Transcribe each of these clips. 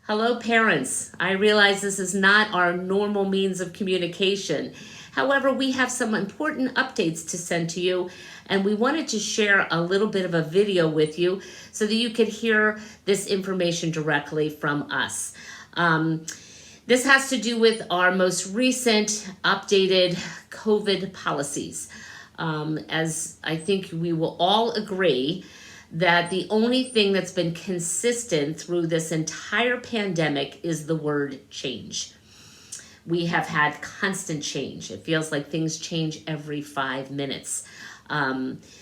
Hello, parents. I realize this is not our normal means of communication. However, we have some important updates to send to you, and we wanted to share a little bit of a video with you so that you could hear this information directly from us. This has to do with our most recent updated COVID policies. As I think we will all agree, that the only thing that's been consistent through this entire pandemic is the word change. We have had constant change. It feels like things change every 5 minutes.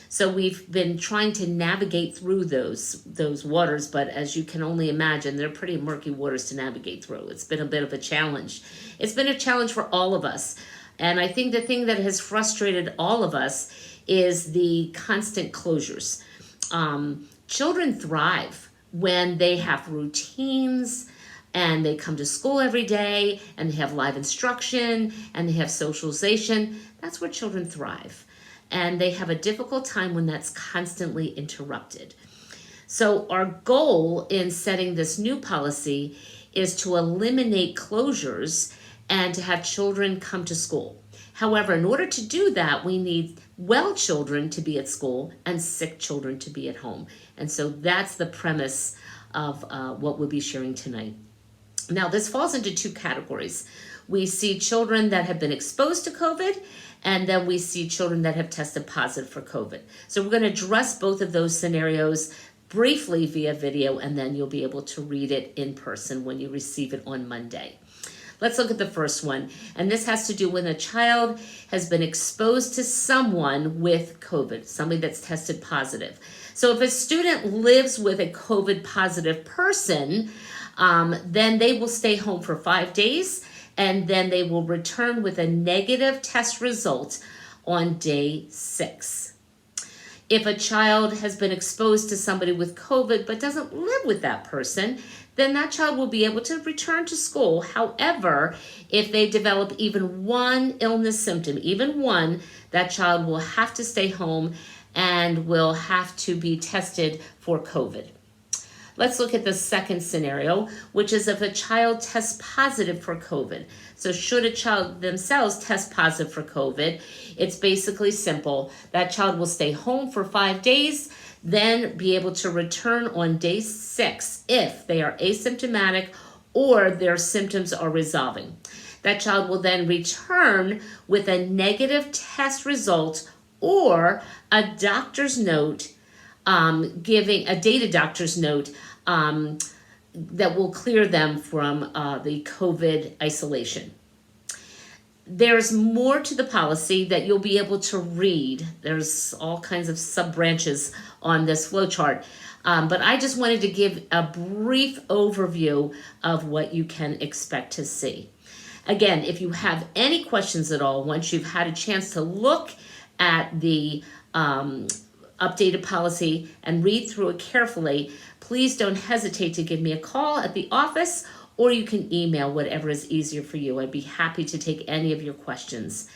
So we've been trying to navigate through those waters, but as you can only imagine, they're pretty murky waters to navigate through. It's been a bit of a challenge. It's been a challenge for all of us. And I think the thing that has frustrated all of us is the constant closures. Children thrive when they have routines and they come to school every day and they have live instruction and they have socialization. That's where children thrive. And they have a difficult time when that's constantly interrupted. So our goal in setting this new policy is to eliminate closures and to have children come to school. However, in order to do that, we need well children to be at school and sick children to be at home. And so that's the premise of what we'll be sharing tonight. Now, this falls into two categories. We see children that have been exposed to COVID, and then we see children that have tested positive for COVID. So we're going to address both of those scenarios briefly via video, and then you'll be able to read it in person when you receive it on Monday. Let's look at the first one. And this has to do when a child has been exposed to someone with COVID, somebody that's tested positive. So if a student lives with a COVID positive person, then they will stay home for 5 days, and then they will return with a negative test result on day 6. If a child has been exposed to somebody with COVID but doesn't live with that person, then that child will be able to return to school. However, if they develop even one illness symptom, even one, that child will have to stay home and will have to be tested for COVID. Let's look at the second scenario, which is if a child tests positive for COVID. So should a child themselves test positive for COVID, it's basically simple. That child will stay home for 5 days, then be able to return on day 6 if they are asymptomatic or their symptoms are resolving. That child will then return with a negative test result or a doctor's note, giving a dated doctor's note that will clear them from the COVID isolation. There's more to the policy that you'll be able to read. There's all kinds of sub-branches on this flowchart. But I just wanted to give a brief overview of what you can expect to see. Again, if you have any questions at all, once you've had a chance to look at the updated policy and read through it carefully, please don't hesitate to give me a call at the office, or you can email, whatever is easier for you. I'd be happy to take any of your questions.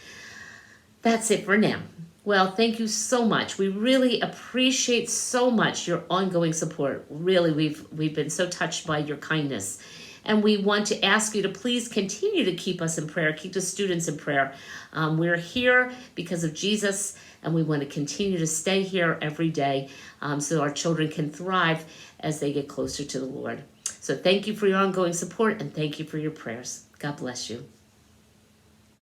That's it for now. Well, thank you so much. We really appreciate so much your ongoing support. Really, we've been so touched by your kindness. And we want to ask you to please continue to keep us in prayer, keep the students in prayer. We're here because of Jesus, and we want to continue to stay here every day so our children can thrive as they get closer to the Lord. So thank you for your ongoing support, and thank you for your prayers. God bless you.